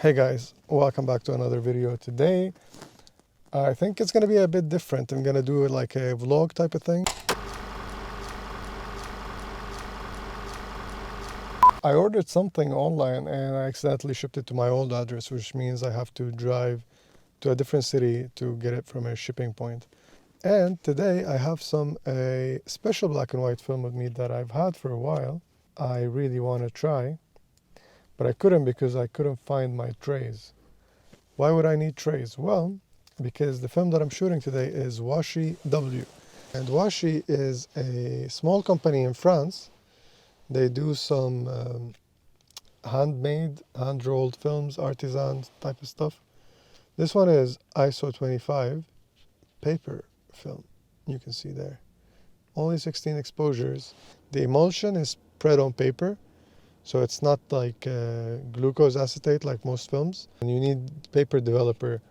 Hey guys, welcome back to another video. Today I think it's going to be a bit different. I'm going to do like a vlog type of thing. I ordered something online and I accidentally shipped it to my old address, which means I have to drive to a different city to get it from a shipping point. And today I have a special black and white film with me that I've had for a while. I really want to try, but I couldn't because I couldn't find my trays. Why would I need trays? Well, because the film that I'm shooting today is Washi W. And Washi is a small company in France. They do some handmade, hand-rolled films, artisan type of stuff. This one is ISO 25 paper film. You can see there. Only 16 exposures. The emulsion is spread on paper. So it's not like glucose acetate like most films. And you need paper developer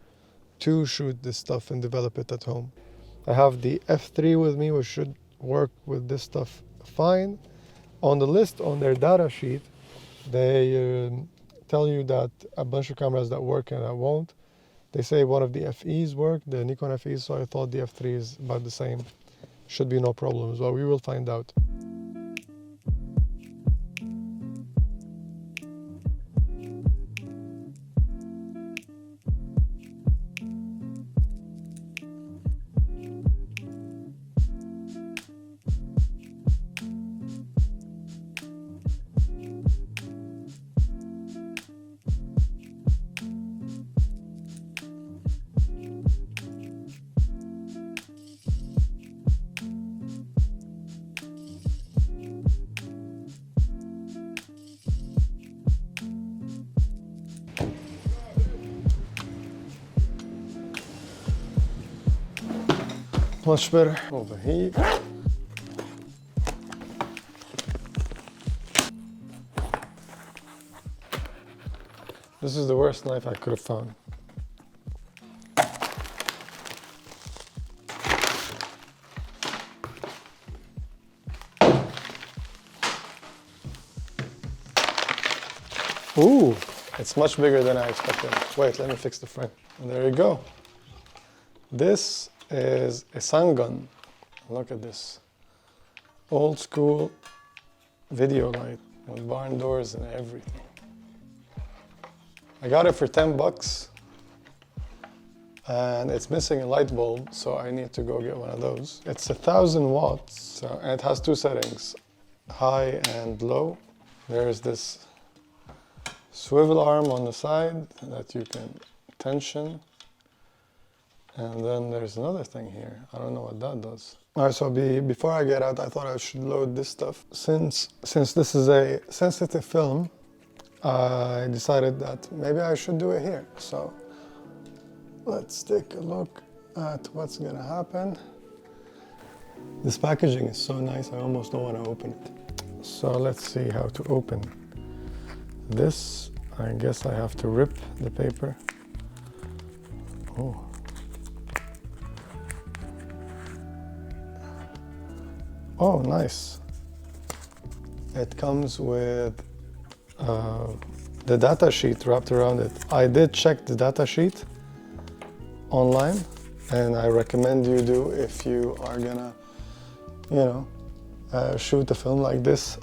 to shoot this stuff and develop it at home. I have the F3 with me, which should work with this stuff fine. On the list, on their data sheet, they tell you that a bunch of cameras that work and that won't. They say one of the FEs work, the Nikon FEs, so I thought the F3 is about the same. Should be no problem as well. We will find out. Much better over here. This is the worst knife I could have found. Ooh, it's much bigger than I expected. Wait, let me fix the frame. And there you go. This is a sun gun. Look at this. Old school video light with barn doors and everything. I got it for 10 bucks and it's missing a light bulb, so I need to go get one of those. It's 1,000 watts, and it has two settings, high and low. There's this swivel arm on the side that you can tension. And then there's another thing here. I don't know what that does. All right, so before I get out, I thought I should load this stuff. Since this is a sensitive film, I decided that maybe I should do it here. So let's take a look at what's gonna happen. This packaging is so nice, I almost don't want to open it. So let's see how to open this. I guess I have to rip the paper. Oh. Oh, nice. It comes with the data sheet wrapped around it. I did check the data sheet online, and I recommend you do if you are gonna, shoot a film like this.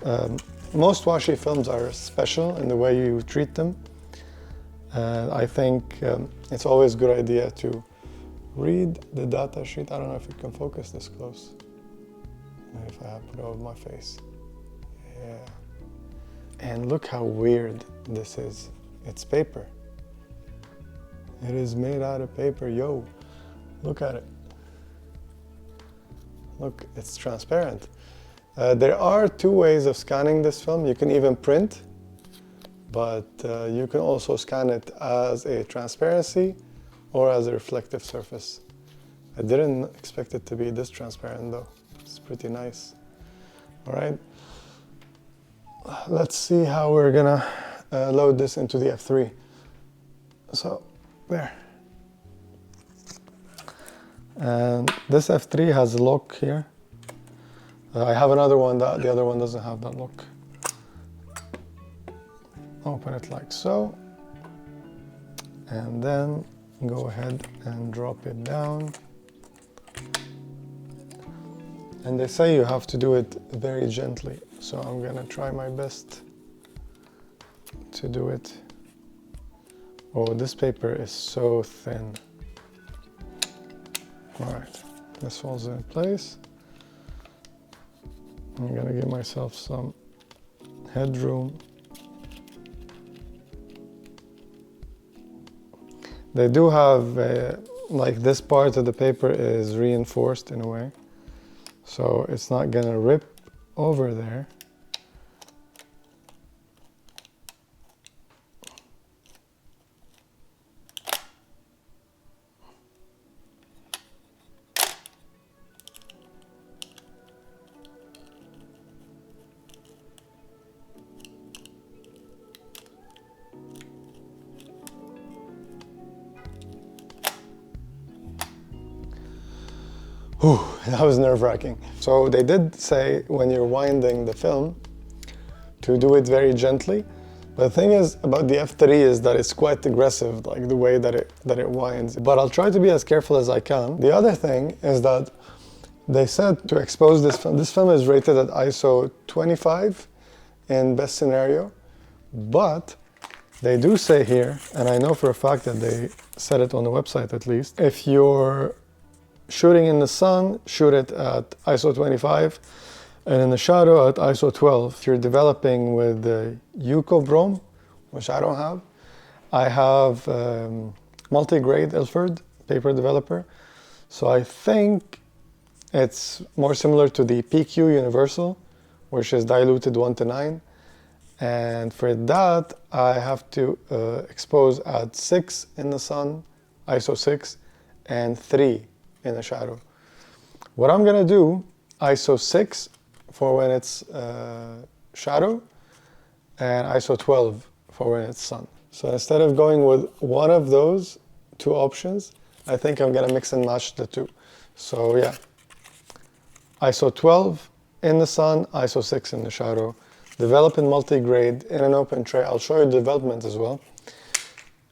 Most Washi films are special in the way you treat them. I think it's always a good idea to read the data sheet. I don't know if you can focus this close. If I put it over my face. Yeah. And look how weird this is. It's paper. It is made out of paper, yo. Look at it. Look, it's transparent. There are two ways of scanning this film. You can even print, but you can also scan it as a transparency or as a reflective surface. I didn't expect it to be this transparent though. It's pretty nice. All right, let's see how we're gonna load this into the F3. So there. And this F3 has a lock here. I have another one that the other one doesn't have that lock. Open it like so. and then go ahead and drop it down. And they say you have to do it very gently, so I'm gonna try my best to do it. Oh, this paper is so thin. All right, this falls in place. I'm gonna give myself some headroom. They do have, like this part of the paper is reinforced in a way, so it's not gonna rip over there. Whew, that was nerve-wracking. So they did say when you're winding the film to do it very gently. But the thing is about the F3 is that it's quite aggressive, like the way that it winds. But I'll try to be as careful as I can. The other thing is that they said to expose this film. This film is rated at ISO 25 in best scenario, but they do say here, and I know for a fact that they said it on the website at least, if you're shooting in the sun, shoot it at ISO 25, and in the shadow at ISO 12. If you're developing with the Eucobrom, which I don't have, I have multi-grade Ilford paper developer, so I think it's more similar to the PQ Universal, which is diluted 1:9, and for that I have to expose at 6 in the sun, ISO 6, and 3 in the shadow. What I'm gonna do, ISO 6 for when it's shadow, and ISO 12 for when it's sun. So instead of going with one of those two options, I think I'm gonna mix and match the two. So yeah, ISO 12 in the sun, ISO 6 in the shadow. Develop in multi-grade in an open tray. I'll show you development as well.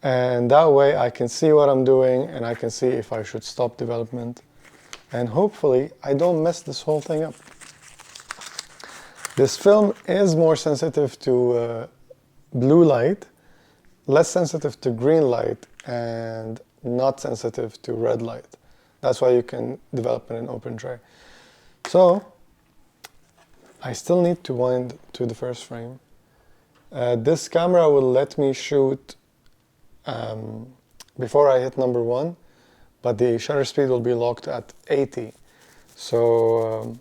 And that way I can see what I'm doing and I can see if I should stop development. And hopefully I don't mess this whole thing up. This film is more sensitive to blue light, less sensitive to green light, and not sensitive to red light. That's why you can develop in an open tray. So I still need to wind to the first frame. This camera will let me shoot before I hit number 1, but the shutter speed will be locked at 80. So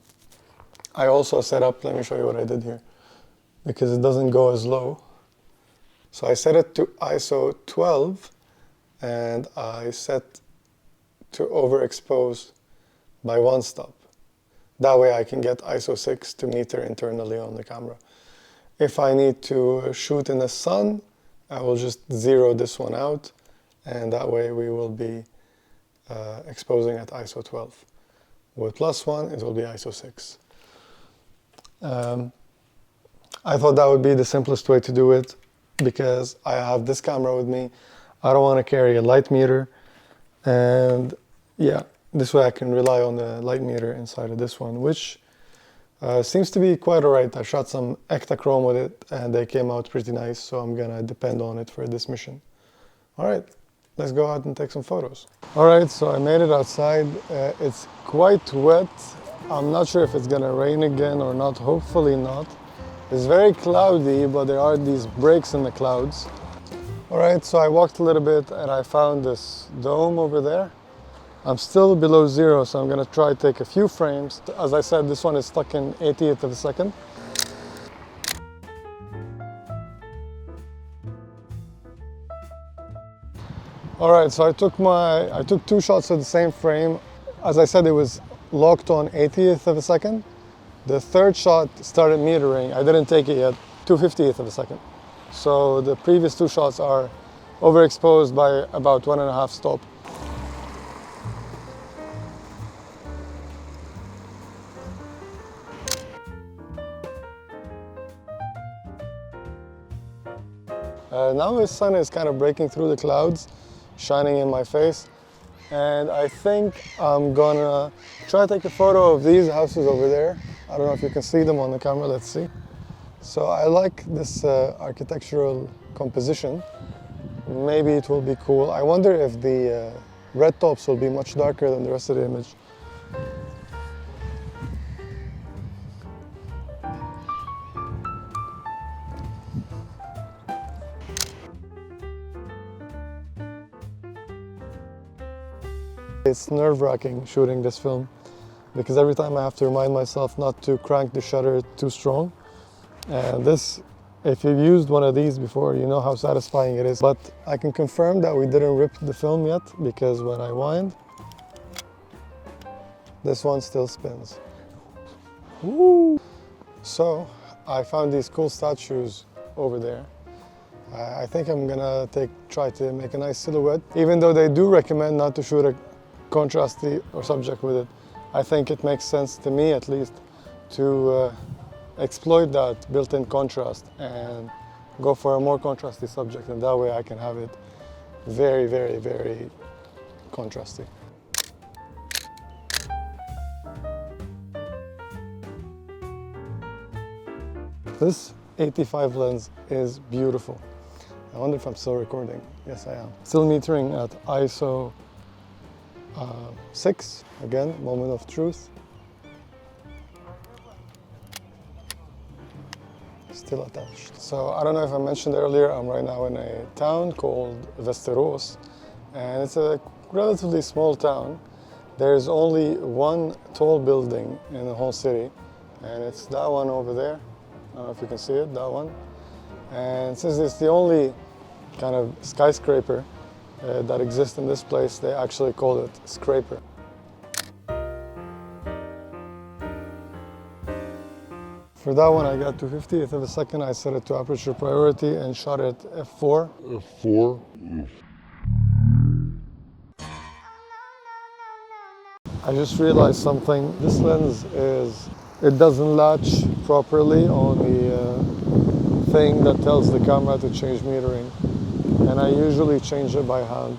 I also set up, let me show you what I did here, because it doesn't go as low. So I set it to ISO 12 and I set to overexpose by 1 stop. That way I can get ISO 6 to meter internally on the camera. If I need to shoot in the sun, I will just zero this one out, and that way we will be exposing at ISO 12. With +1, it will be ISO 6. I thought that would be the simplest way to do it because I have this camera with me. I don't want to carry a light meter, and yeah, this way I can rely on the light meter inside of this one, which seems to be quite alright. I shot some Ektachrome with it and they came out pretty nice, so I'm gonna depend on it for this mission. Alright, let's go out and take some photos. Alright, so I made it outside. It's quite wet. I'm not sure if it's gonna rain again or not, hopefully not. It's very cloudy, but there are these breaks in the clouds. Alright, so I walked a little bit and I found this dome over there. I'm still below 0, so I'm gonna try to take a few frames. As I said, this one is stuck in 80th of a second. Alright, so I took 2 shots of the same frame. As I said, it was locked on 80th of a second. The 3rd shot started metering. I didn't take it yet, 250th of a second. So the previous 2 shots are overexposed by about 1.5 stop. Now the sun is kind of breaking through the clouds, shining in my face. And I think I'm gonna try to take a photo of these houses over there. I don't know if you can see them on the camera, let's see. So I like this architectural composition. Maybe it will be cool. I wonder if the red tops will be much darker than the rest of the image. It's nerve-wracking shooting this film because every time I have to remind myself not to crank the shutter too strong. And this, if you've used one of these before, you know how satisfying it is. But I can confirm that we didn't rip the film yet because when I wind, this one still spins. Woo! So I found these cool statues over there. I think I'm gonna try to make a nice silhouette. Even though they do recommend not to shoot a contrasty or subject with it, I think it makes sense to me at least to exploit that built-in contrast and go for a more contrasty subject, and that way I can have it very, very, very contrasty. This 85 lens is beautiful. I wonder if I'm still recording. Yes, I am. Still metering at ISO 6, again, moment of truth. Still attached. So I don't know if I mentioned earlier, I'm right now in a town called Västerås, and it's a relatively small town. There's only one tall building in the whole city, and it's that one over there. I don't know if you can see it, that one. And since it's the only kind of skyscraper that exists in this place, they actually call it scraper. For that one, I got 2/50th of a second. I set it to aperture priority and shot it f4. F4? I just realized something. This lens it doesn't latch properly on the thing that tells the camera to change metering. And I usually change it by hand.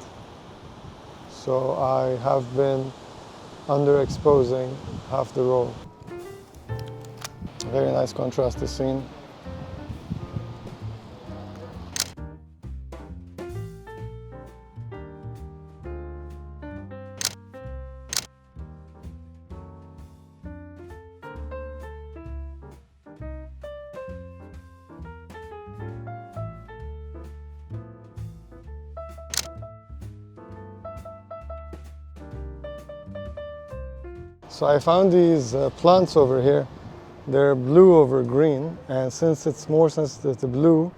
So I have been underexposing half the roll. Very nice contrasty scene. So I found these plants over here. They're blue over green, and since it's more sensitive to blue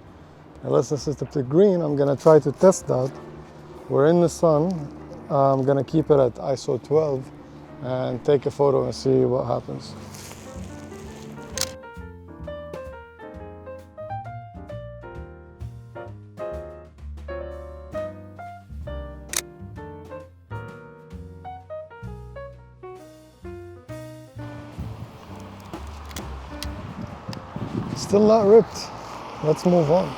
and less sensitive to green, I'm gonna try to test that. We're in the sun. I'm gonna keep it at ISO 12 and take a photo and see what happens. Still not ripped. Let's move on.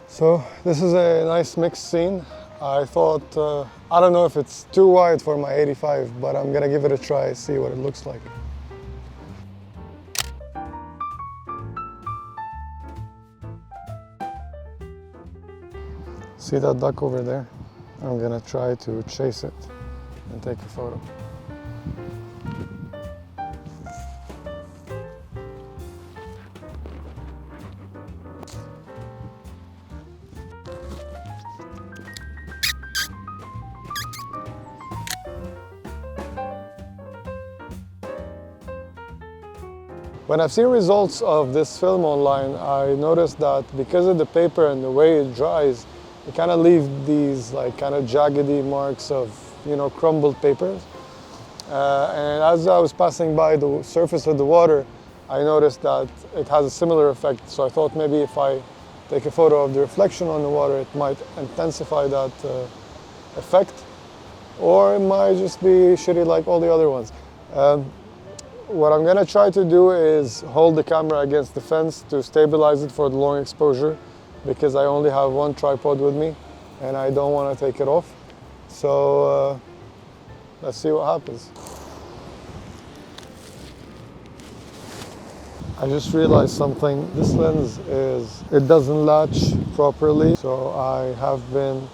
So this is a nice mixed scene. I thought, I don't know if it's too wide for my 85, but I'm gonna give it a try, see what it looks like. See that duck over there? I'm gonna try to chase it and take a photo. When I've seen results of this film online, I noticed that because of the paper and the way it dries, it kind of leaves these like kind of jaggedy marks of, you know, crumbled papers. And as I was passing by the surface of the water, I noticed that it has a similar effect. So I thought maybe if I take a photo of the reflection on the water, it might intensify that effect, or it might just be shitty like all the other ones. What I'm gonna try to do is hold the camera against the fence to stabilize it for the long exposure, because I only have one tripod with me. and I don't want to take it off. So let's see what happens. I just realized something. This lens it doesn't latch properly, so I have been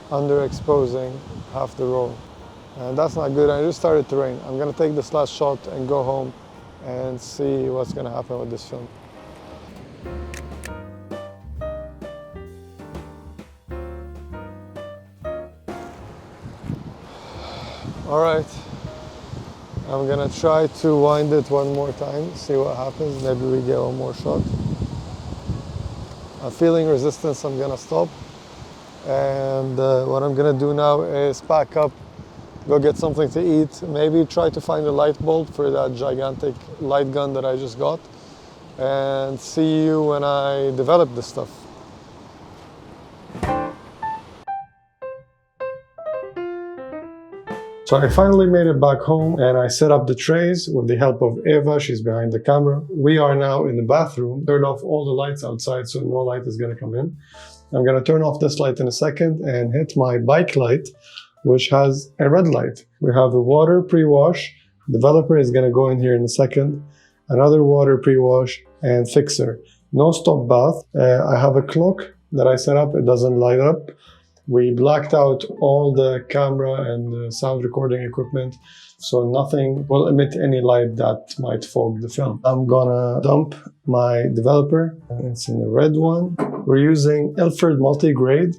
underexposing half the roll. And that's not good. I just started to rain. I'm gonna take this last shot and go home and see what's gonna happen with this film. All right, I'm gonna try to wind it one more time, see what happens. Maybe we get one more shot. I'm feeling resistance, I'm gonna stop. And what I'm gonna do now is pack up, go get something to eat, maybe try to find a light bulb for that gigantic light gun that I just got, and see you when I develop this stuff. So I finally made it back home and I set up the trays with the help of Eva. She's behind the camera. We are now in the bathroom. Turn off all the lights outside so no light is gonna come in. I'm gonna turn off this light in a second and hit my bike light, which has a red light. We have a water pre-wash. Developer is gonna go in here in a second. Another water pre-wash and fixer. No stop bath. I have a clock that I set up. It doesn't light up. We blacked out all the camera and the sound recording equipment, so nothing will emit any light that might fog the film. I'm gonna dump my developer. It's in the red one. We're using Ilford multi-grade.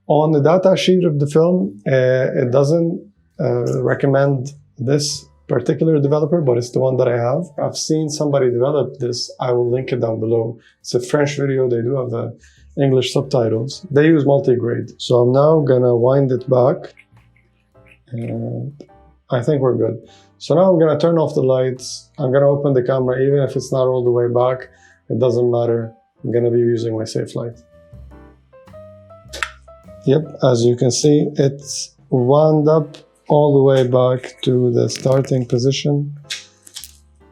On the data sheet of the film, it doesn't recommend this particular developer, but it's the one that I have. I've seen somebody develop this. I will link it down below. It's a French video. They do have English subtitles. They use multi-grade. So I'm now gonna wind it back and I think we're good. So now I'm gonna turn off the lights. I'm gonna open the camera, even if it's not all the way back, it doesn't matter. I'm gonna be using my safe light. Yep, as you can see, it's wound up all the way back to the starting position.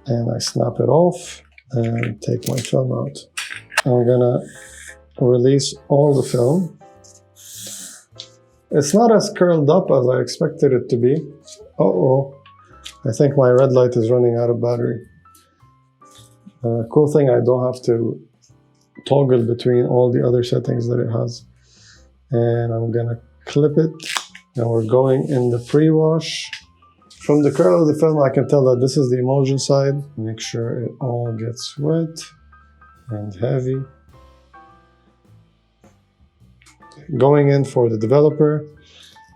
And I snap it off and take my film out. I'm gonna release all the film. It's not as curled up as I expected it to be. Uh-oh, I think my red light is running out of battery. Cool thing, I don't have to toggle between all the other settings that it has. And I'm gonna clip it. And we're going in the pre-wash. From the curl of the film, I can tell that this is the emulsion side. Make sure it all gets wet and heavy. Going in for the developer.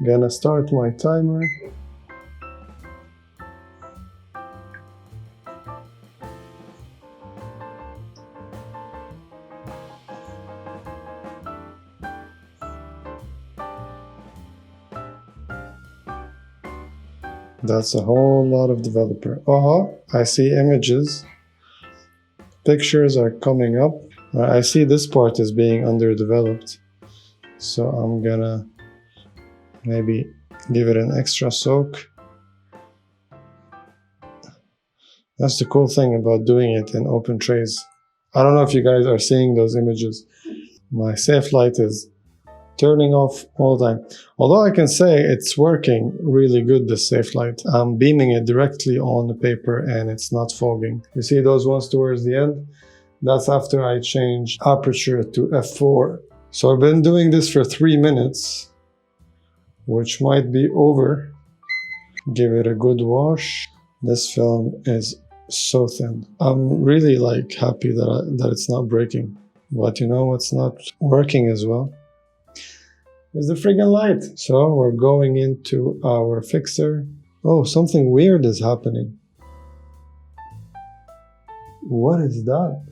Gonna start my timer. That's a whole lot of developer. I see images. Pictures are coming up. I see this part is being underdeveloped. So I'm gonna maybe give it an extra soak. That's the cool thing about doing it in open trays. I don't know if you guys are seeing those images. My safe light is turning off all the time. Although I can say it's working really good, this safe light. I'm beaming it directly on the paper and it's not fogging. You see those ones towards the end? That's after I changed aperture to f4. So I've been doing this for 3 minutes, which might be over. Give it a good wash. This film is so thin. I'm really happy that it's not breaking. But you know what's not working as well? Is the friggin' light. So we're going into our fixer. Oh, something weird is happening. What is that?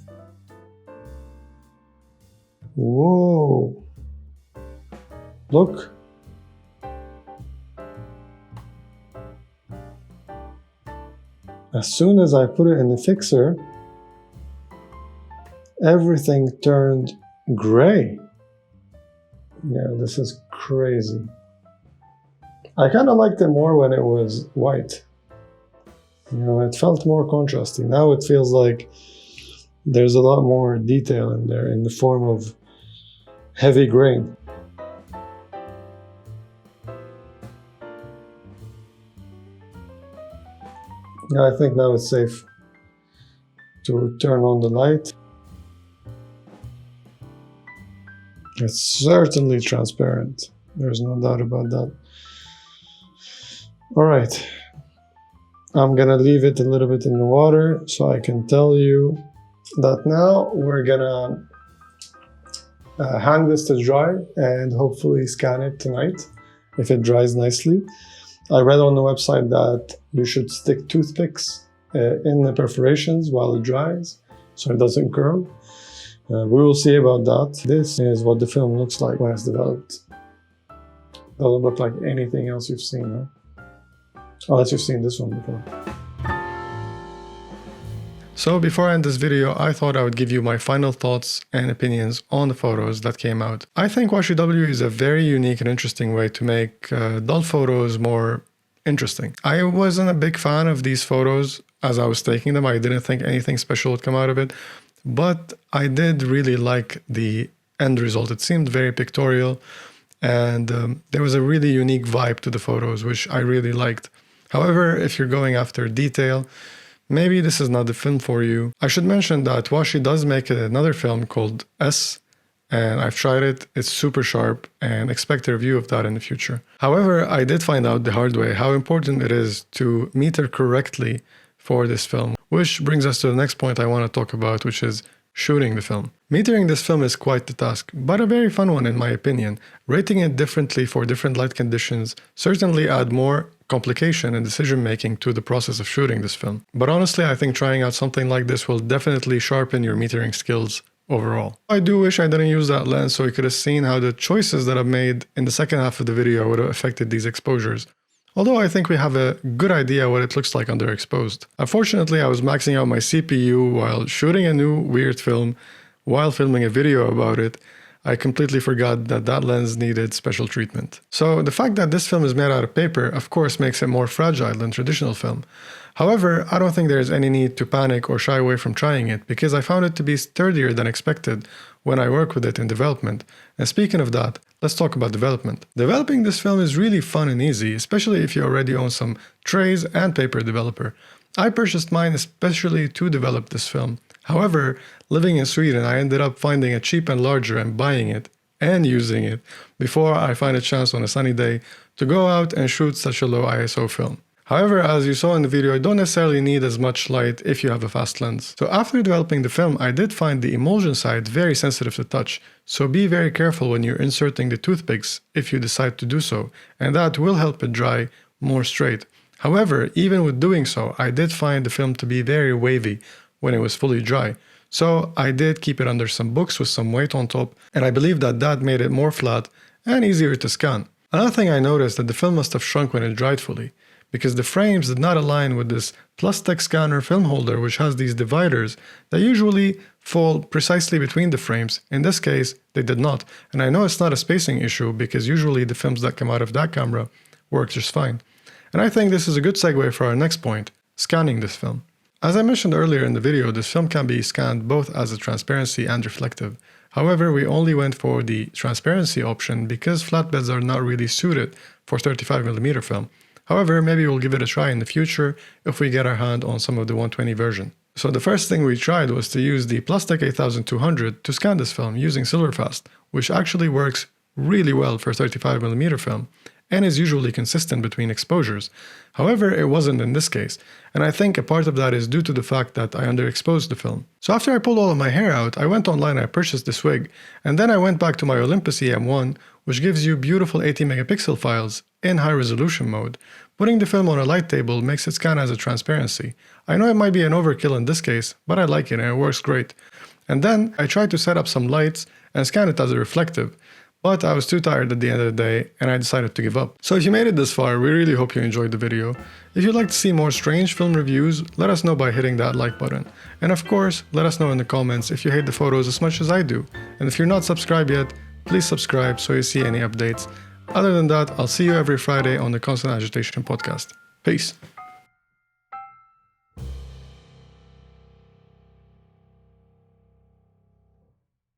Whoa. Look. As soon as I put it in the fixer, everything turned gray. Yeah, this is crazy. I kind of liked it more when it was white. You know, it felt more contrasty. Now it feels like there's a lot more detail in there in the form of heavy grain. Yeah, I think now it's safe to turn on the light. It's certainly transparent. There's no doubt about that. All right. I'm gonna leave it a little bit in the water so I can tell you that now we're gonna hang this to dry and hopefully scan it tonight if it dries nicely. I read on the website that you should stick toothpicks in the perforations while it dries so it doesn't curl. We will see about that. This is what the film looks like when it's developed. Doesn't look like anything else you've seen, huh? Unless you've seen this one before. So before I end this video, I thought I would give you my final thoughts and opinions on the photos that came out. I think Washi W is a very unique and interesting way to make adult photos more interesting. I wasn't a big fan of these photos as I was taking them. I didn't think anything special would come out of it, but I did really like the end result. It seemed very pictorial, and there was a really unique vibe to the photos, which I really liked. However, if you're going after detail, maybe this is not the film for you. I should mention that Washi does make another film called S, and I've tried it. It's super sharp, and expect a review of that in the future. However, I did find out the hard way how important it is to meter correctly for this film, which brings us to the next point I want to talk about, which is shooting the film. Metering this film is quite the task, but a very fun one in my opinion. Rating it differently for different light conditions certainly add more complication and decision making to the process of shooting this film. But honestly, I think trying out something like this will definitely sharpen your metering skills overall. I do wish I didn't use that lens so you could have seen how the choices that I've made in the second half of the video would have affected these exposures. Although I think we have a good idea what it looks like underexposed. Unfortunately, I was maxing out my CPU while shooting a new weird film. While filming a video about it, I completely forgot that that lens needed special treatment. So the fact that this film is made out of paper, of course, makes it more fragile than traditional film. However, I don't think there is any need to panic or shy away from trying it, because I found it to be sturdier than expected when I work with it in development. And speaking of that, let's talk about development. Developing this film is really fun and easy, especially if you already own some trays and paper developer. I purchased mine especially to develop this film. However, living in Sweden, I ended up finding a cheap and larger and buying it and using it before I find a chance on a sunny day to go out and shoot such a low ISO film. However, as you saw in the video, you don't necessarily need as much light if you have a fast lens. So after developing the film, I did find the emulsion side very sensitive to touch, so be very careful when you're inserting the toothpicks if you decide to do so, and that will help it dry more straight. However, even with doing so, I did find the film to be very wavy when it was fully dry. So I did keep it under some books with some weight on top, and I believe that that made it more flat and easier to scan. Another thing I noticed that the film must have shrunk when it dried fully, because the frames did not align with this Plus-Tech scanner film holder, which has these dividers that usually fall precisely between the frames. In this case, they did not. And I know it's not a spacing issue because usually the films that come out of that camera work just fine. And I think this is a good segue for our next point, scanning this film. As I mentioned earlier in the video, this film can be scanned both as a transparency and reflective. However, we only went for the transparency option because flatbeds are not really suited for 35mm film. However, maybe we'll give it a try in the future if we get our hand on some of the 120 version. So the first thing we tried was to use the Plus-Tech 8200 to scan this film using Silverfast, which actually works really well for 35mm film and is usually consistent between exposures. However, it wasn't in this case, and I think a part of that is due to the fact that I underexposed the film. So after I pulled all of my hair out, I went online and I purchased this wig, and then I went back to my Olympus EM1, which gives you beautiful 80MP files in high resolution mode. Putting the film on a light table makes it scan as a transparency. I know it might be an overkill in this case, but I like it and it works great. And then I tried to set up some lights and scan it as a reflective, but I was too tired at the end of the day and I decided to give up. So if you made it this far, we really hope you enjoyed the video. If you'd like to see more strange film reviews, let us know by hitting that like button. And of course, let us know in the comments if you hate the photos as much as I do. And if you're not subscribed yet, please subscribe so you see any updates. Other than that, I'll see you every Friday on the Constant Agitation podcast. Peace.